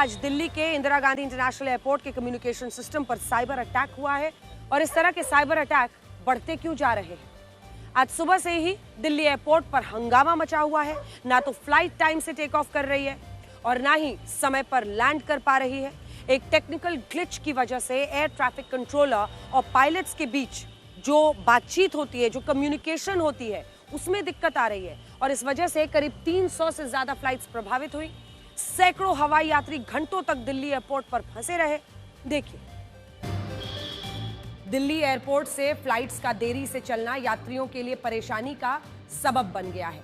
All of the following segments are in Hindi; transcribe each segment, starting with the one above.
आज दिल्ली के इंदिरा गांधी इंटरनेशनल एयरपोर्ट के कम्युनिकेशन सिस्टम पर साइबर अटैक हुआ है और इस तरह के साइबर अटैक बढ़ते क्यों जा रहे हैं। आज सुबह से ही दिल्ली एयरपोर्ट पर हंगामा मचा हुआ है। ना तो फ्लाइट टाइम से टेक ऑफ कर रही है और ना ही समय पर लैंड कर पा रही है। एक टेक्निकल ग्लिच की वजह से एयर ट्रैफिक कंट्रोलर और पायलट्स के बीच जो बातचीत होती है, जो कम्युनिकेशन होती है, उसमें दिक्कत आ रही है और इस वजह से करीब 300 से ज्यादा फ्लाइट्स प्रभावित हुई। सैकड़ों हवाई यात्री घंटों तक दिल्ली एयरपोर्ट पर फंसे रहे। देखिए, दिल्ली एयरपोर्ट से फ्लाइट्स का देरी से चलना यात्रियों के लिए परेशानी का सबब बन गया है।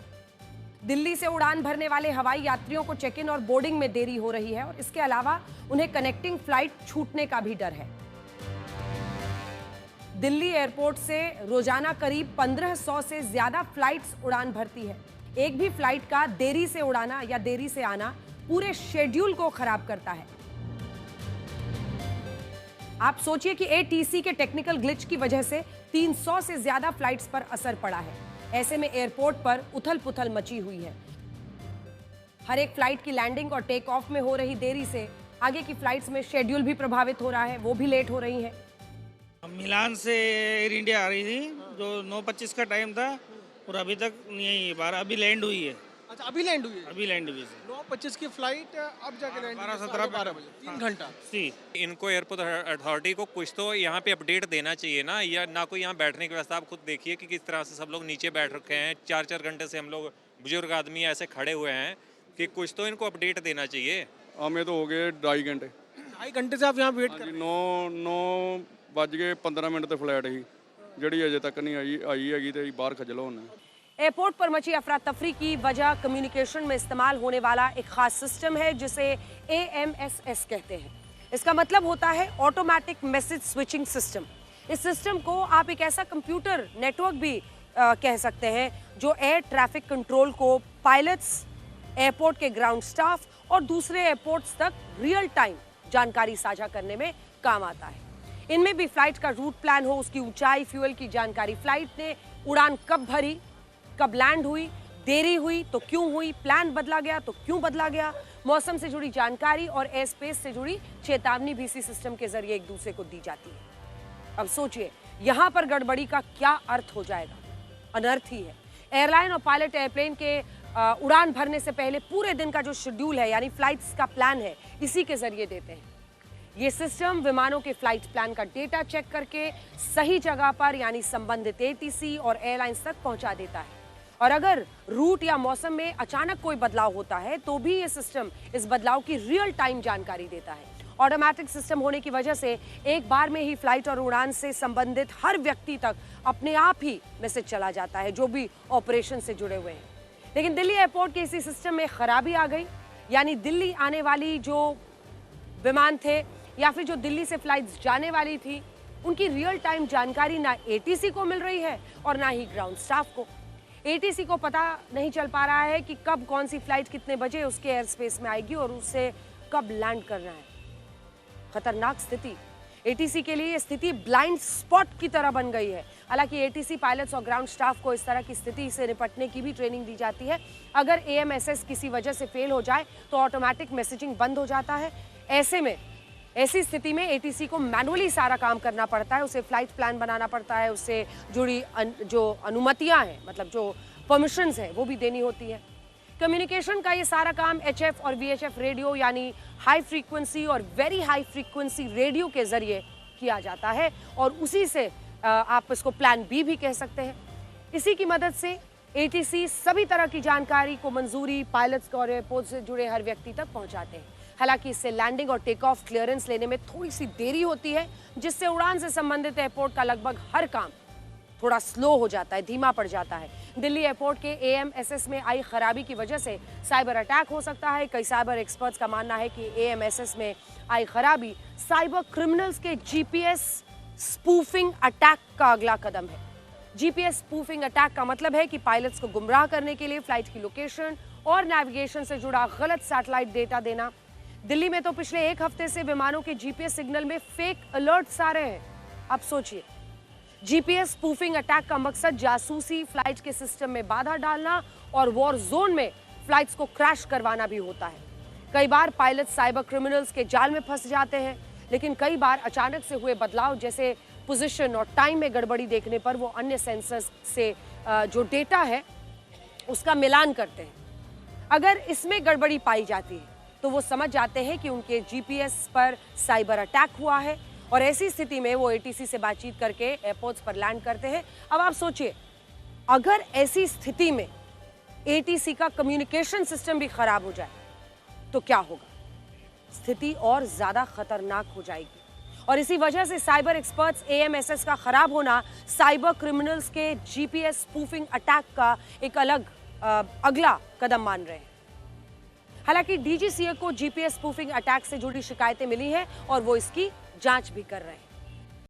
दिल्ली से उड़ान भरने वाले हवाई यात्रियों को चेक इन और बोर्डिंग में देरी हो रही है और इसके अलावा उन्हें कनेक्टिंग फ्लाइट छूटने का भी डर है। दिल्ली एयरपोर्ट से रोजाना करीब 1500 से ज्यादा फ्लाइट्स उड़ान भरती है। एक भी फ्लाइट का देरी से उड़ाना या देरी से आना पूरे शेड्यूल को खराब करता है। आप सोचिए कि एटीसी के टेक्निकल ग्लिच की वजह से 300 से ज्यादा फ्लाइट्स पर असर पड़ा है। ऐसे में एयरपोर्ट पर उथल-पुथल मची हुई है। हर एक फ्लाइट की लैंडिंग और टेक ऑफ में हो रही देरी से आगे की फ्लाइट्स में शेड्यूल भी प्रभावित हो रहा है, वो भी लेट हो रही है। मिलान से एयर इंडिया आ रही थी जो 9:25 का टाइम था और अभी तक नहीं आई है। अभी लैंड हुई है। अच्छा, अभी लैंड हुई है? अभी लैंड हुई है। 9:25 की फ्लाइट अब जाके लैंड 12 बजे 3 घंटा। इनको एयरपोर्ट अथॉरिटी को कुछ तो यहाँ पे अपडेट देना चाहिए ना, या ना कोई यहाँ बैठने की व्यवस्था। आप खुद देखिए कि किस तरह से सब लोग नीचे बैठ रखे हैं। 4-4 घंटे से हम लोग बुजुर्ग आदमी ऐसे खड़े हुए हैं कि कुछ तो इनको अपडेट देना चाहिए। हमें तो हो गए 2.5 घंटे। 2.5 घंटे से आप यहाँ वेट कर रहे हैं? 9:15 मिनट ਤੇ ਫਲੈਟ ਸੀ ਜਿਹੜੀ ਅਜੇ ਤੱਕ ਨਹੀਂ ਆਈ ਹੈਗੀ ਤੇ ਬਾਹਰ ਖਜਲ ਹੋਣਾ। एयरपोर्ट पर मची अफरा तफरी की वजह कम्युनिकेशन में इस्तेमाल होने वाला एक खास सिस्टम है जिसे AMSS कहते हैं। इसका मतलब होता है ऑटोमेटिक मैसेज स्विचिंग सिस्टम। इस सिस्टम को आप एक ऐसा कंप्यूटर नेटवर्क भी कह सकते हैं जो एयर ट्रैफिक कंट्रोल को पायलट्स, एयरपोर्ट के ग्राउंड स्टाफ और दूसरे एयरपोर्ट्स तक रियल टाइम जानकारी साझा करने में काम आता है। इनमें भी फ्लाइट का रूट प्लान हो, उसकी ऊंचाई, फ्यूल की जानकारी, फ्लाइट ने उड़ान कब भरी, कब लैंड हुई, देरी हुई तो क्यों हुई, प्लान बदला गया तो क्यों बदला गया, मौसम से जुड़ी जानकारी और एयर स्पेस से जुड़ी चेतावनी भी इसी सिस्टम के जरिए एक दूसरे को दी जाती है। अब सोचिए, यहां पर गड़बड़ी का क्या अर्थ हो जाएगा। अनर्थ ही है। एयरलाइन और पायलट एयरप्लेन के उड़ान भरने से पहले पूरे दिन का जो शेड्यूल है, यानी फ्लाइट्स का प्लान है, इसी के जरिए देते हैं। ये सिस्टम विमानों के फ्लाइट प्लान का डेटा चेक करके सही जगह पर यानी संबंधित एटीसी और एयरलाइंस तक पहुंचा देता है। और अगर रूट या मौसम में अचानक कोई बदलाव होता है तो भी ये सिस्टम इस बदलाव की रियल टाइम जानकारी देता है। ऑटोमेटिक सिस्टम होने की वजह से एक बार में ही फ्लाइट और उड़ान से संबंधित हर व्यक्ति तक अपने आप ही मैसेज चला जाता है, जो भी ऑपरेशन से जुड़े हुए हैं। लेकिन दिल्ली एयरपोर्ट के इसी सिस्टम में खराबी आ गई, यानी दिल्ली आने वाली जो विमान थे या फिर जो दिल्ली से फ्लाइट्स जाने वाली थी, उनकी रियल टाइम जानकारी ना एटीसी को मिल रही है और ना ही ग्राउंड स्टाफ को। एटीसी को पता नहीं चल पा रहा है कि कब कौन सी फ्लाइट कितने बजे उसके एयर स्पेस में आएगी और उससे कब लैंड करना है। खतरनाक स्थिति। एटीसी के लिए स्थिति ब्लाइंड स्पॉट की तरह बन गई है। हालांकि एटीसी पायलट्स और ग्राउंड स्टाफ को इस तरह की स्थिति से निपटने की भी ट्रेनिंग दी जाती है। अगर AMSS किसी वजह से फेल हो जाए तो ऑटोमेटिक मैसेजिंग बंद हो जाता है। ऐसी स्थिति में एटीसी को मैनुअली सारा काम करना पड़ता है। उसे फ्लाइट प्लान बनाना पड़ता है, उससे जुड़ी जो अनुमतियां हैं, मतलब जो परमिशंस हैं, वो भी देनी होती है। कम्युनिकेशन का ये सारा काम HF और VHF रेडियो यानी हाई फ्रीक्वेंसी और वेरी हाई फ्रीक्वेंसी रेडियो के जरिए किया जाता है और उसी से आप इसको प्लान बी भी कह सकते हैं। इसी की मदद से एटीसी सभी तरह की जानकारी को मंजूरी पायलट्स और एयरपोर्ट से जुड़े हर व्यक्ति तक पहुंचाते हैं। हालांकि इससे लैंडिंग और टेक ऑफ क्लियरेंस लेने में थोड़ी सी देरी होती है, जिससे उड़ान से संबंधित एयरपोर्ट का लगभग हर काम थोड़ा स्लो हो जाता है, धीमा पड़ जाता है। दिल्ली एयरपोर्ट के AMSS में आई खराबी की वजह से साइबर अटैक हो सकता है। कई साइबर एक्सपर्ट्स का मानना है कि AMSS में आई खराबी साइबर क्रिमिनल्स के GPS स्पूफिंग अटैक का अगला कदम है। GPS स्पूफिंग अटैक का मतलब है कि पायलट्स को गुमराह करने के लिए फ्लाइट की लोकेशन और नेविगेशन से जुड़ा गलत सैटेलाइट डेटा देना। दिल्ली में तो पिछले एक हफ्ते से विमानों के GPS सिग्नल में फेक अलर्ट्स आ रहे हैं। अब सोचिए, GPS स्पूफिंग अटैक का मकसद जासूसी, फ्लाइट के सिस्टम में बाधा डालना और वॉर जोन में फ्लाइट्स को क्रैश करवाना भी होता है। कई बार पायलट साइबर क्रिमिनल्स के जाल में फंस जाते हैं, लेकिन कई बार अचानक से हुए बदलाव जैसे पोजीशन और टाइम में गड़बड़ी देखने पर वो अन्य सेंसर्स से जो डेटा है उसका मिलान करते हैं। अगर इसमें गड़बड़ी पाई जाती है तो वो समझ जाते हैं कि उनके जीपीएस पर साइबर अटैक हुआ है और ऐसी स्थिति में वो एटीसी से बातचीत करके एयरपोर्ट्स पर लैंड करते हैं। अब आप सोचिए, अगर ऐसी स्थिति में एटीसी का कम्युनिकेशन सिस्टम भी खराब हो जाए तो क्या होगा? स्थिति और ज्यादा खतरनाक हो जाएगी। और इसी वजह से साइबर एक्सपर्ट्स एएमएसएस का खराब होना साइबर क्रिमिनल्स के जीपीएस स्पूफिंग अटैक का एक अगला कदम मान रहे हैं। हालांकि डीजीसीए को जीपीएस स्पूफिंग अटैक से जुड़ी शिकायतें मिली हैं और वो इसकी जांच भी कर रहे हैं।